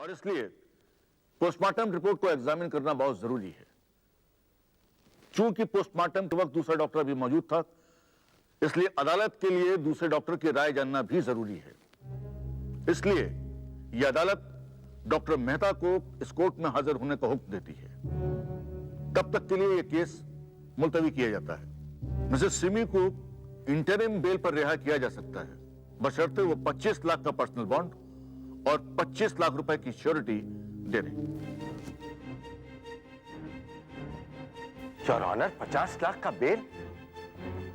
और इसलिए postmortem report को एग्जामिन करना बहुत जरूरी है। चूंकि पोस्टमार्टम के वक्त दूसरा डॉक्टर भी मौजूद था, इसलिए अदालत के लिए दूसरे डॉक्टर की राय जानना भी जरूरी है। इसलिए यह अदालत डॉक्टर मेहता को इस कोर्ट में हाजिर होने का हुक्म देती है। तब तक के लिए यह केस मुलतवी किया जाता है। मिसेस सिमी को इंटरिम बेल पर रिहा किया जा सकता है, बशर्ते वो 25 लाख का पर्सनल बॉन्ड और 25 लाख रुपए की श्योरिटी दे दें। योर ऑनर, 50 लाख का बेल?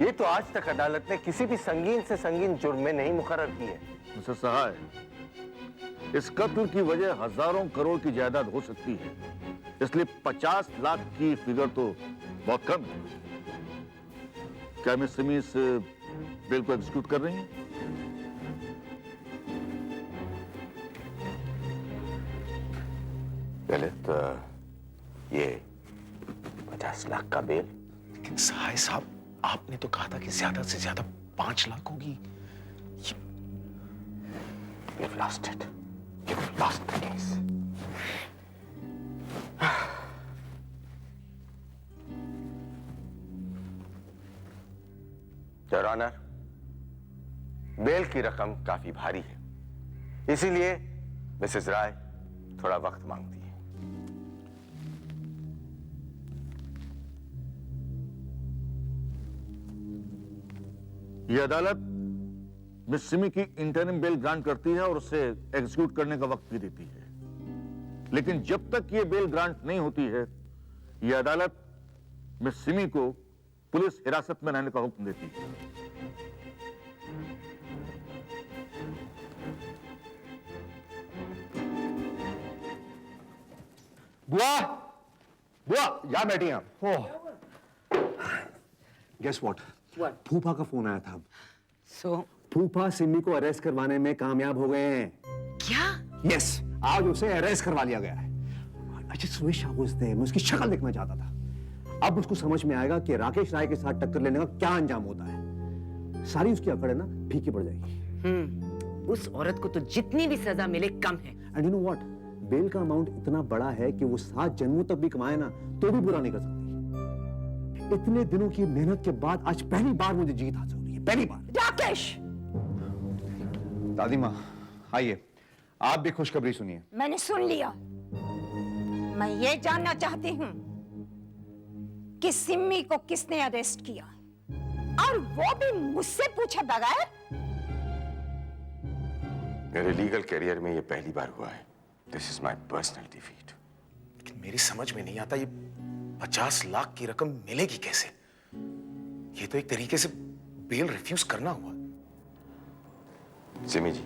ये तो आज तक अदालत ने किसी भी संगीन से संगीन जुर्म में नहीं मुकर्रर की है। मिस्टर सहाय, इस कत्ल की वजह हजारों करोड़ की जायदाद हो सकती है, इसलिए 50 लाख की फिगर तो बहुत कम है। क्या मिस सिमी इस बिल को एग्जीक्यूट कर रही हैं? ललित, ये 50 लाख का बेल? लेकिन सहाय साहब, आपने तो कहा था कि ज्यादा से ज्यादा 5 लाख होगी। You've lost it. You've lost the case. Your Honor, bail की रकम काफी भारी है, इसीलिए मिसेस राय थोड़ा वक्त मांगती है। यह अदालत मिस सिमी की इंटरिम बेल ग्रांट करती है और उसे एग्जीक्यूट करने का वक्त भी देती है। लेकिन जब तक यह बेल ग्रांट नहीं होती है, यह अदालत मिस सिमी को पुलिस हिरासत में रहने का हुक्म देती है। बुआ, बुआ, यहाँ बैठी हैं आप। Guess what? फूफा का फोन आया था। फूफा सिमी को अरेस्ट करवाने में कामयाब हो गए हैं। क्या? यस, आज उसे अरेस्ट करवा लिया गया है। I just wish I was there. मैं उसकी शक्ल देखना चाहता था। अब उसको समझ में आएगा कि राकेश राय के साथ टक्कर लेने का क्या अंजाम होता है। सारी उसकी अकड़ है ना फीकी पड़ जाएगी। उस औरत को तो जितनी भी सजा मिले कम है। And you know what, bail का अमाउंट इतना बड़ा है कि वो 7 जन्मों तक भी कमाए ना तो भी बुरा नहीं कर सकती। इतने दिनों की मेहनत के बाद आज पहली बार मुझे जीत हासिल हुई है, पहली बार। राकेश! दादी माँ, आइए, आप भी खुशखबरी सुनिए। मैंने सुन लिया। मैं ये जानना चाहती हूँ कि सिम्मी को किसने अरेस्ट किया, और वो भी मुझसे पूछे बगैर। मेरे लीगल करियर में ये पहली बार हुआ है। This is my personal defeat. लेकिन मेरी समझ में नहीं आता, ये 50 लाख की रकम मिलेगी कैसे? ये तो एक तरीके से बेल रिफ्यूज करना हुआ। सिमी जी,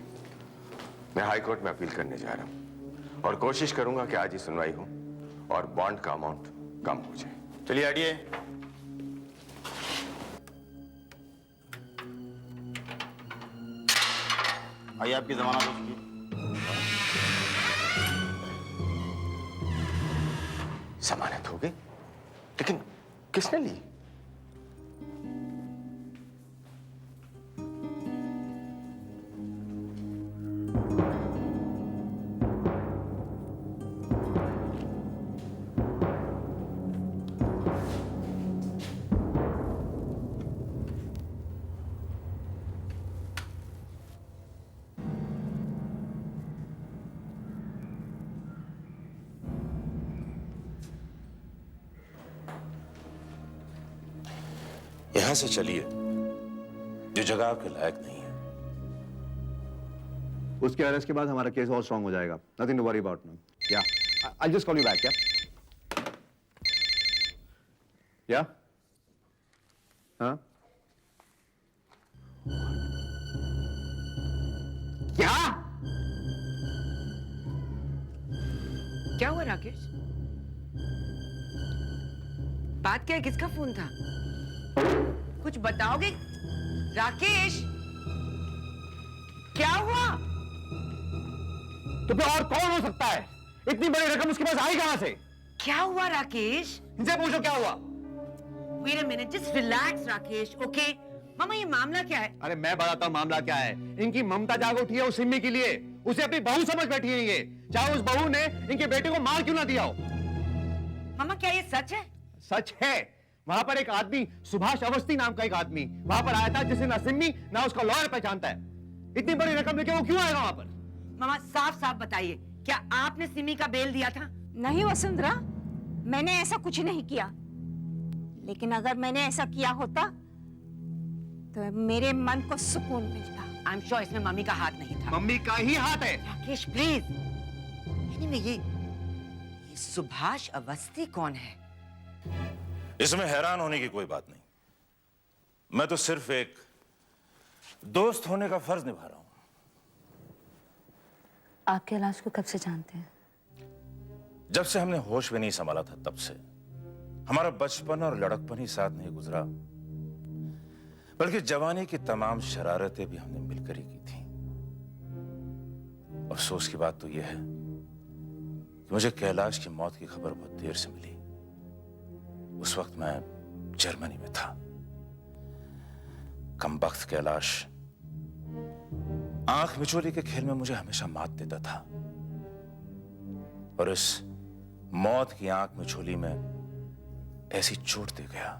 मैं हाई कोर्ट में अपील करने जा रहा हूं और कोशिश करूंगा कि आज ही सुनवाई हो और बॉन्ड का अमाउंट कम हो जाए। चलिए आइए। आइए, आपकी जमानत हो चुकी है। जमानत हो गई? लेकिन किसने ली? यहां से चलिए, जो जगह आपके लायक नहीं है। उसके अरेस्ट के बाद हमारा केस और स्ट्रांग हो जाएगा। Nothing to worry about now. Yeah, I just call you back. Yeah, हाँ, क्या क्या हुआ राकेश? बात क्या है? किसका फोन था? कुछ बताओगे? राकेश, क्या हुआ? तो फिर और कौन हो सकता है? इतनी बड़ी रकम उसके पास आई कहां से? क्या हुआ राकेश? इनसे पूछो क्या हुआ। Wait a minute, just relax Rakesh, okay? मामा, ये मामला क्या है? अरे मैं बताता हूं मामला क्या है। इनकी ममता जाग उठी है उस सिम्मी के लिए। उसे अपनी बहू समझ बैठी है ये। चाहे उस बहू ने इनके बेटे को मार क्यों ना दिया हो। मामा क्या ये सच है? सच है। वहां पर एक आदमी, सुभाष अवस्थी नाम का एक आदमी वहां पर आया था, जिसे ना सिम्मी ना उसका लॉयर पहचानता है। इतनी बड़ी रकम लेके वो क्यों आएगा वहां पर? मामा साफ साफ बताइए, क्या आपने सिमी का बेल दिया था? नहीं वसुंधरा, मैंने ऐसा कुछ नहीं किया। लेकिन अगर मैंने ऐसा किया होता तो मेरे मन को सुकून मिलता। आई एम श्योर इसमें मम्मी का हाथ नहीं था। मम्मी का ही हाथ है। राकेश प्लीज। एनीवे ये सुभाष अवस्थी कौन है? इसमें हैरान होने की कोई बात नहीं। मैं तो सिर्फ एक दोस्त होने का फर्ज निभा रहा हूं। आप कैलाश को कब से जानते हैं? जब से हमने होश भी नहीं संभाला था तब से। हमारा बचपन और लड़कपन ही साथ नहीं गुजरा, बल्कि जवानी की तमाम शरारतें भी हमने मिलकर ही की थी। अफसोस की बात तो यह है कि मुझे कैलाश की मौत की खबर बहुत देर से मिली। उस वक्त मैं जर्मनी में था। कमबख्त कैलाश आंख मिचोली के खेल में मुझे हमेशा मात देता था, और इस मौत की आंख मिचोली में ऐसी चोट दे गया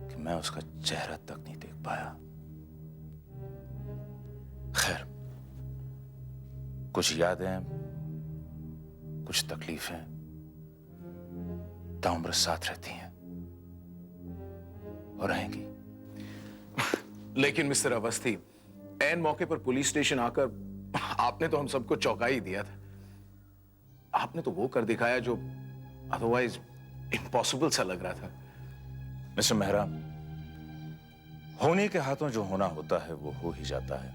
कि मैं उसका चेहरा तक नहीं देख पाया। खैर, कुछ यादें, कुछ तकलीफें ताउम्र साथ रहती हैं और रहेंगी। लेकिन मिस्टर अवस्थी, ऐन मौके पर पुलिस स्टेशन आकर आपने तो हम सबको चौंका ही दिया था। आपने तो वो कर दिखाया जो अदरवाइज इम्पॉसिबल सा लग रहा था। मिस्टर मेहरा, होने के हाथों जो होना होता है वो हो ही जाता है,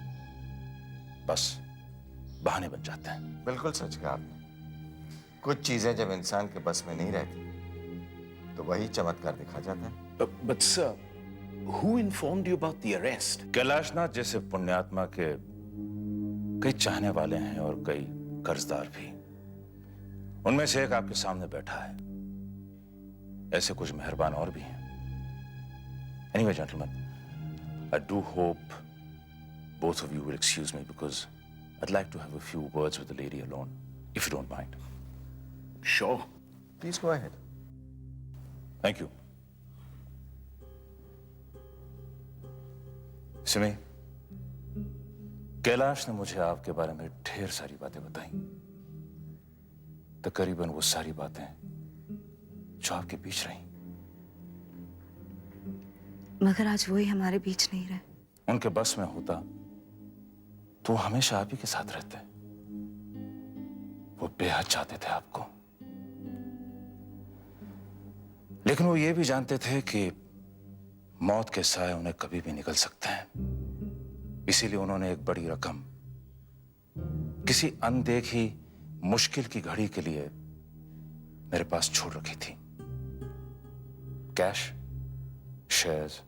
बस बहाने बन जाते हैं। बिल्कुल सच कहा आपने। कुछ चीजें जब इंसान के बस में नहीं रहती तो वही चमत्कार दिखा जाता है। But sir, who informed you about the arrest? Kailashnath जैसे पुण्यात्मा के कई चाहने वाले हैं और कई कर्जदार भी। उनमें से एक आपके सामने बैठा है। ऐसे कुछ मेहरबान और भी हैं। Anyway, gentlemen, I do hope both of you will excuse me because I'd like to have a few words with the lady alone, if you don't mind. Sure. Please go ahead. Thank you. Simi, Kailash ने मुझे आपके बारे में ढेर सारी बातें बताई। तकरीबन वो सारी बातें जो आपके बीच रही। मगर आज वही हमारे बीच नहीं रहे। उनके बस में होता तो वो हमेशा आप ही के साथ रहते। वो बेहद चाहते थे आपको, लेकिन वो ये भी जानते थे कि मौत के साए उन्हें कभी भी निकल सकते हैं। इसीलिए उन्होंने एक बड़ी रकम किसी अनदेखी मुश्किल की घड़ी के लिए मेरे पास छोड़ रखी थी। Cash, shares,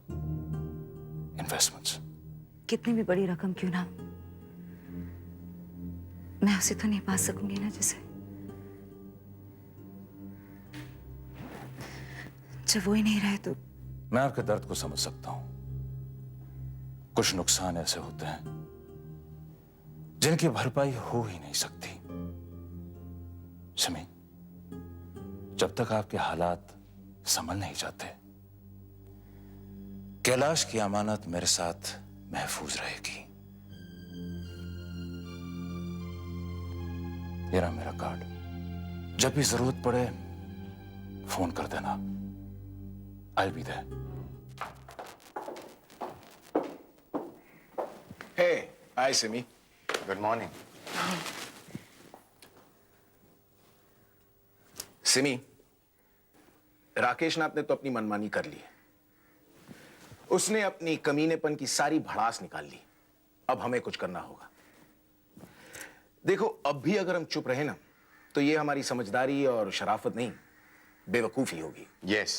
investments. कितनी भी बड़ी रकम क्यों ना हो, मैं उसे तो नहीं पा सकूंगी ना, जिसे जब वो ही नहीं रहे तो। मैं आपके दर्द को समझ सकता हूं। कुछ नुकसान ऐसे होते हैं जिनकी भरपाई हो ही नहीं सकती। सिमी, जब तक आपके हालात संभल नहीं जाते, कैलाश की अमानत मेरे साथ महफूज रहेगी। ये रहा मेरा कार्ड। जब भी जरूरत पड़े फोन कर देना। I'll be there. Hey, hi Simi. Good morning. Simi, Rakesh नाथ ने तो अपनी मनमानी कर ली है। उसने अपनी कमीनेपन की सारी भड़ास निकाल ली। अब हमें कुछ करना होगा। देखो, अब भी अगर हम चुप रहे ना तो ये हमारी समझदारी और शराफत नहीं, बेवकूफी होगी। Yes.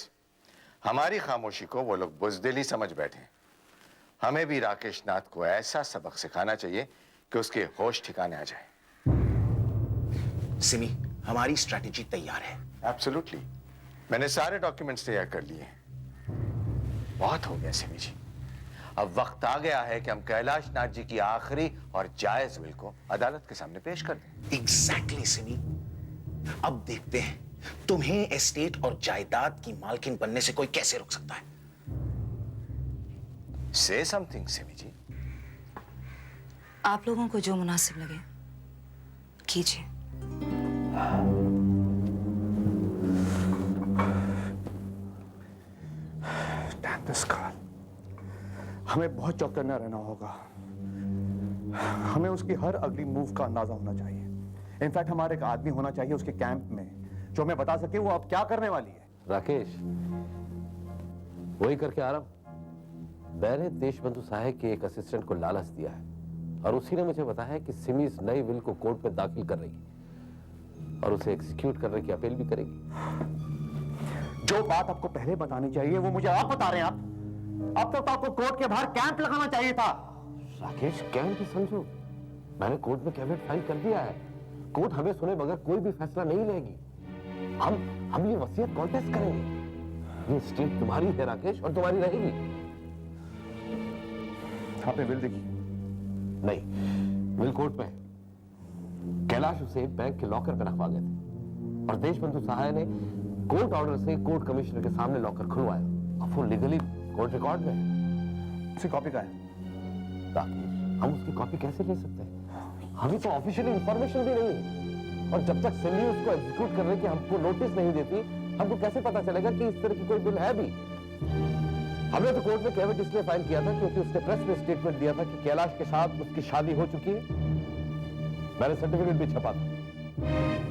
हमारी खामोशी को वो लोग बुज़दिली समझ बैठे हैं। हमें भी राकेश नाथ को ऐसा सबक सिखाना चाहिए कि उसके होश ठिकाने आ जाए। सिमी, हमारी स्ट्रैटेजी तैयार है। एब्सोल्युटली। मैंने सारे डॉक्यूमेंट्स तैयार कर लिए हैं। बहुत हो गया सिमी जी। अब वक्त आ गया है कि हम कैलाश नाथ जी की आखिरी और जायज विल को अदालत के सामने पेश कर दें। एग्जैक्टली सिमी। अब देखते हैं तुम्हें एस्टेट और जायदाद की मालकिन बनने से कोई कैसे रोक सकता है। से समथिंग सिमी जी। आप लोगों को जो मुनासिब लगे कीजिए। Damn this girl. हमें बहुत चौकन्ना रहना होगा। हमें उसकी हर अगली मूव का अंदाजा होना चाहिए। इनफैक्ट हमारे एक आदमी होना चाहिए उसके कैंप में जो हमें बता सके वो अब क्या करने वाली है। राकेश, वही करके आ रहा हूं। मैंने देशबंधु साहब के एक असिस्टेंट को लालच दिया है और उसी ने मुझे बताया कि सिमी इस नई विल को कोर्ट में दाखिल कर रही है और उसे एग्जीक्यूट करने की अपील भी करेगी। जो बात आपको पहले बतानी चाहिए वो मुझे आप बता रहे हैं। आप अब तक तो आपको कोर्ट के बाहर कैंप लगाना चाहिए था। राकेश, कैंप भी समझो, मैंने कोर्ट में कैविट फाइल कर दिया है। कोर्ट हमें सुने बगैर कोई भी फैसला नहीं लेगी। हम ये वसीयत कॉन्टेस्ट करेंगे। ये स्टेट तुम्हारी है राकेश और तुम्हारी रहेगी। आपने विल देखी? नहीं, विल कोर्ट में है। कैलाश उसे बैंक के लॉकर में रखवा गए थे और देशबंधु सहाय ने कोर्ट ऑर्डर से कोर्ट कमिश्नर के सामने लॉकर खुलवाया। अब वो लीगली कोर्ट रिकॉर्ड में है। उसकी कॉपी का है? राकेश, हम उसकी कॉपी कैसे ले सकते हैं? हमें तो ऑफिशियल इंफॉर्मेशन भी नहीं है और जब तक सिमी उसको एग्जीक्यूट करने की हमको नोटिस नहीं देती, हमको कैसे पता चलेगा कि इस तरह की कोई बिल है भी? हमने तो कोर्ट में कैविट इसलिए फाइल किया था क्योंकि उसने प्रेस में स्टेटमेंट दिया था कि कैलाश के साथ उसकी शादी हो चुकी है। मैंने सर्टिफिकेट भी छपा था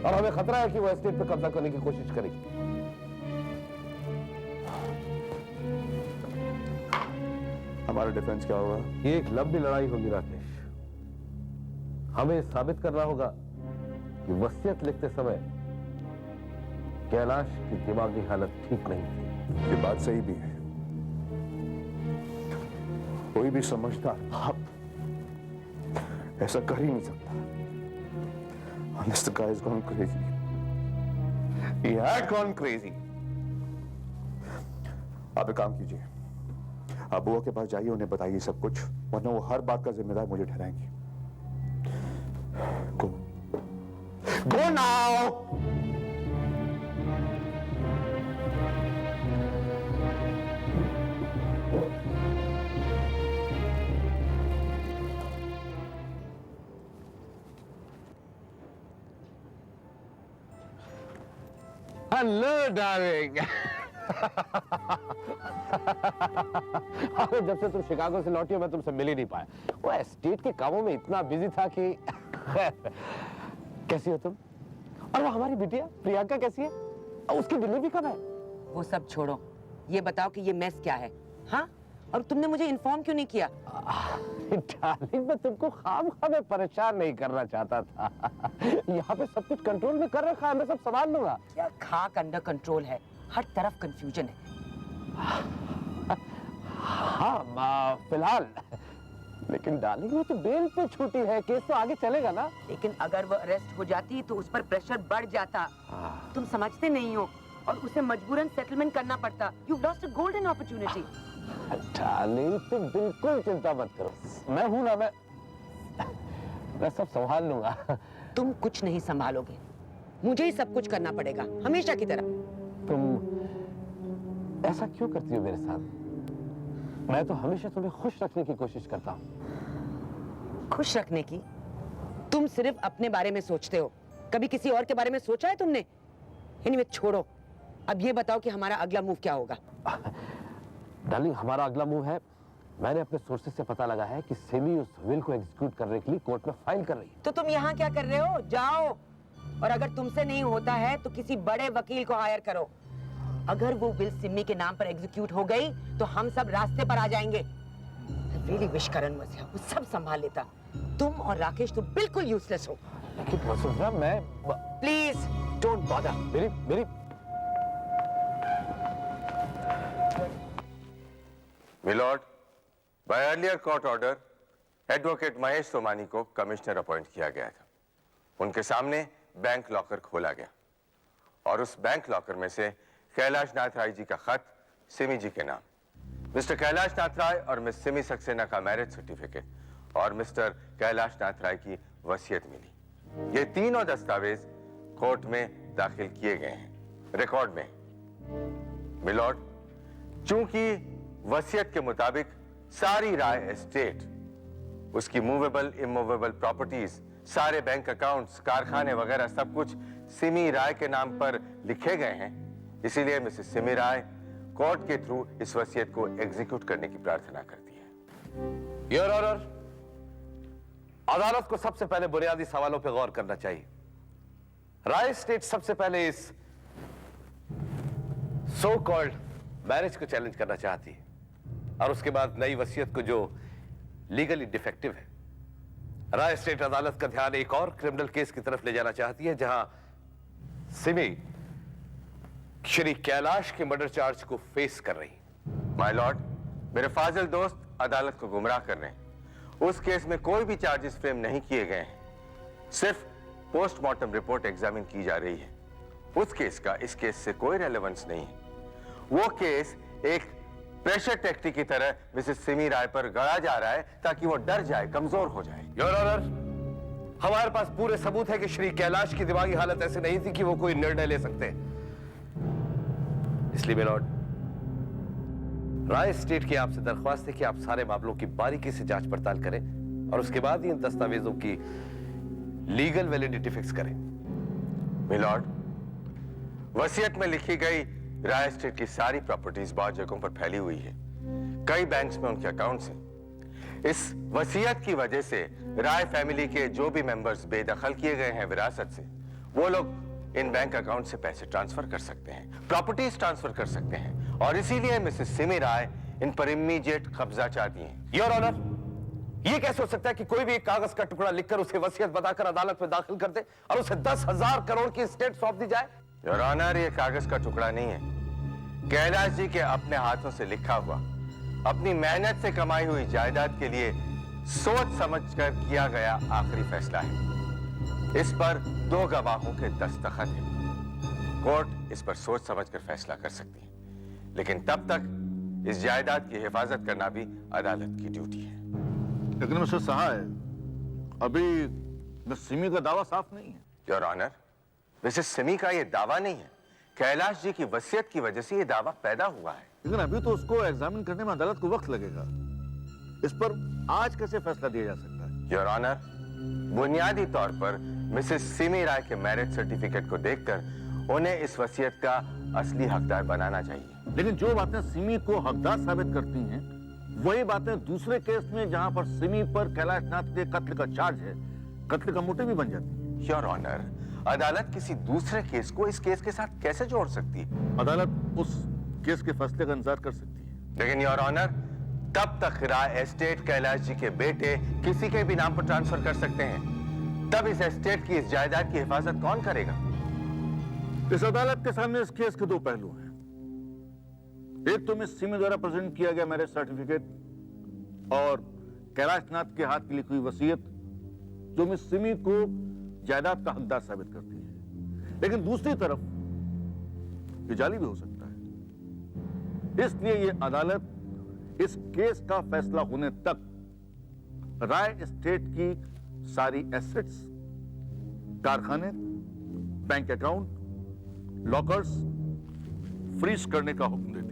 और हमें खतरा है कि वो एस्टेट पर कब्जा करने की कोशिश करेगी। हमारा डिफेंस क्या होगा? ये एक लंबी लड़ाई होगी राकेश। हमें साबित करना होगा कि वसीयत लिखते समय कैलाश की दिमागी हालत ठीक नहीं थी। ये बात सही भी है। कोई भी समझदार बाप ऐसा कर ही नहीं सकता। Unless the guy has gone crazy. He had gone crazy. आप एक काम कीजिए, आप बुआ के पास जाइए, उन्हें बताइए सब कुछ, वरना वो हर बात का जिम्मेदार मुझे ठहराएंगे। Go now! Hello darling. जब से तुम शिकागो से लौटी हो मैं तुमसे मिल ही नहीं पाया। वो एस्टेट के कामों में इतना बिजी था कि कैसी हो तुम? और वो हमारी बिटिया प्रियंका कैसी है? और उसकी डिलीवरी कब है? वो सब छोड़ो, ये बताओ कि ये मेस क्या है? हाँ, और तुमने मुझे इन्फॉर्म क्यों नहीं किया? डार्लिंग, मैं तुमको खामखा में परेशान नहीं करना चाहता था। यहाँ पे सब कुछ कंट्रोल में कर रखा है, मैं सब संभाल लूंगा। क्या खाक अंडर कंट्रोल है, हर तरफ कंफ्यूजन है। हाँ, फिलहाल। लेकिन डार्लिंग, वो तो बेल पे छूटी है, केस तो आगे चलेगा ना। लेकिन अगर वो अरेस्ट हो जाती तो उस पर प्रेशर बढ़ जाता। तुम समझते नहीं हो, और उसे मजबूरन सेटलमेंट करना पड़ता। You lost a golden opportunity. Darling, तुम बिल्कुल चिंता मत करो, मैं हूं ना, मैं सब संभाल लूंगा। तुम कुछ नहीं संभालोगे, मुझे ही सब कुछ करना पड़ेगा, हमेशा की तरह। तुम ऐसा क्यों करती हो मेरे साथ? मैं तो हमेशा तुम्हें खुश रखने की कोशिश करता हूँ। खुश रखने की? तुम सिर्फ अपने बारे में सोचते हो, कभी किसी और के बारे में सोचा है तुमने? एनीवे, छोड़ो, अब ये बताओ कि हमारा अगला मूव क्या होगा? डार्लिंग, हमारा अगला मूव है, मैंने अपने सोर्सेस से पता लगा है कि सिमी उस विल को एग्जीक्यूट करने के लिए कोर्ट में फाइल कर रही है। तो तुम यहाँ क्या कर रहे हो? जाओ, और अगर तुमसे नहीं होता है तो किसी बड़े वकील को हायर करो। अगर वो विल सिमी के नाम पर एग्जीक्यूट हो गई तो हम सब रास्ते पर आ जाएंगे। Really wish Karan was here, वो सब संभाल लेता। तुम और राकेश तो बिल्कुल यूजलेस हो। लेकिन वसुंधरा, मैं प्लीज डोंट बॉदर। मेरी milord, by earlier court order advocate Mahesh Somani को कमिश्नर अपॉइंट किया गया था। उनके सामने बैंक लॉकर खोला गया और उस बैंक लॉकर में से कैलाश नाथ राय जी का खत सिमी जी के नाम मिस्टर कैलाश नाथ राय और मिस सिमी सक्सेना का मैरिज सर्टिफिकेट और मिस्टर कैलाश नाथ राय की वसीयत मिली। ये तीनों दस्तावेज कोर्ट में दाखिल किए गए हैं, रिकॉर्ड में। मिलॉर्ड, चूंकि वसीयत के मुताबिक सारी राय एस्टेट, उसकी मूवेबल इमूवेबल प्रॉपर्टीज, सारे बैंक अकाउंट्स, कारखाने वगैरह सब कुछ सिमी राय के नाम पर लिखे गए हैं, इसीलिए मिसेस सिमी राय कोर्ट के थ्रू इस वसीयत को एग्जीक्यूट करने की प्रार्थना करती है। योर ऑनर, अदालत को सबसे पहले बुनियादी सवालों पर गौर करना चाहिए। राय स्टेट सबसे पहले इस सो कॉल्ड मैरिज को चैलेंज करना चाहती है और उसके बाद नई वसीयत को जो लीगली डिफेक्टिव है। राय स्टेट अदालत का ध्यान एक और क्रिमिनल केस की तरफ ले जाना चाहती है जहां सिमी श्री कैलाश के मर्डर चार्ज को फेस कर रही। माय लॉर्ड, मेरे फाजिल दोस्त अदालत को गुमराह कर रहे हैं। उस केस में कोई भी चार्जेस फ्रेम नहीं किए गए हैं, सिर्फ पोस्टमार्टम रिपोर्ट एग्जामिन की जा रही है। उस केस का इस केस से कोई रेलेवेंस नहीं है। वो केस एक प्रेशर टैक्टिक की तरह मिसेस सिमी राय पर गढ़ा जा रहा है ताकि वो डर जाए, कमजोर हो जाए। योर ऑनर, हमारे पास पूरे सबूत है कि श्री कैलाश की दिमागी हालत ऐसी नहीं थी कि वो कोई निर्णय ले सकते। इसलिए मिलॉर्ड, राय स्टेट की आपसे दरख्वास्त है कि आप सारे मामलों की बारीकी से जांच पड़ताल करें और उसके बाद ही इन दस्तावेजों की लीगल वैलिडिटी फिक्स करें। मिलॉर्ड, वसीयत में लिखी गई राय स्टेट की सारी प्रॉपर्टीज बहुत जगहों पर फैली हुई है। कई बैंक्स में उनके अकाउंट्स हैं। इस वसीयत की वजह से राय फैमिली के जो भी मेंबर्स बेदखल किए गए हैं विरासत से, वो लोग इन बैंक अकाउंट से पैसे ट्रांसफर कर सकते हैं, प्रॉपर्टीज ट्रांसफर कर सकते हैं, और इसीलिए मिसेस सिमी राय इन पर इमीडिएट कब्जा चाहती हैं। योर ऑनर, यह कैसे हो सकता है कि कोई भी एक कागज का टुकड़ा लिखकर उसे वसीयत बताकर अदालत में दाखिल कर दे और उसे 10,000 करोड़ की एस्टेट सौंप दी जाए? योर ऑनर, ये कागज का टुकड़ा नहीं है, कैलाश जी के अपने हाथों से लिखा हुआ, अपनी मेहनत से कमाई हुई जायदाद के लिए सोच समझकर किया गया आखिरी फैसला है। इस पर 2 गवाहों के दस्तखत हैं। कोर्ट इस पर सोच समझकर फैसला कर सकती है, लेकिन तब तक इस जायदाद की हिफाजत करना भी अदालत की ड्यूटी है। लेकिन मिस्टर सहाय, अभी मिस सिमी का दावा साफ नहीं है। योर ऑनर, मिसेस सिमी का यह दावा नहीं है, कैलाश जी की वसीयत की वजह से यह दावा पैदा हुआ है। लेकिन अभी तो उसको एग्जामिन करने में अदालत को वक्त लगेगा। इस पर आज कैसे फैसला दिया जा सकता है? योर ऑनर, बुनियादी तौर पर मिसेस सिमी राय के मैरिज सर्टिफिकेट को देखकर उन्हें इस वसीयत का असली हकदार बनाना चाहिए। लेकिन जो बातें सिमी को हकदार साबित करती हैं, वही बातें दूसरे केस में जहां पर सिमी पर कैलाश नाथ के कत्ल का चार्ज है, कत्ल का मोटिव भी बन जाती है। योर ऑनर, अदालत किसी दूसरे केस को इस केस के साथ कैसे जोड़ सकती है? अदालत उस केस के फैसले का इंतजार कर सकती है। लेकिन योर ऑनर, तब तक राय एस्टेट कैलाश जी के बेटे किसी के भी नाम पर ट्रांसफर कर सकते हैं। तब इस एस्टेट की, इस जायदाद की हिफाजत कौन करेगा? इस अदालत के सामने इस केस के 2 पहलू हैं। एक तो मिस सिमी द्वारा प्रेजेंट किया गया मैरिज सर्टिफिकेट और कैलाश नाथ के हाथ की लिखी हुई वसीयत, जो मिस सिमी को जायदाद का हकदार साबित करती है। लेकिन दूसरी तरफ ये जाली भी हो सकता है। इसलिए ये अदालत इस केस का फैसला होने तक राय स्टेट की सारी एसेट्स, कारखाने, बैंक अकाउंट, लॉकर्स फ्रीज करने का हुक्म दे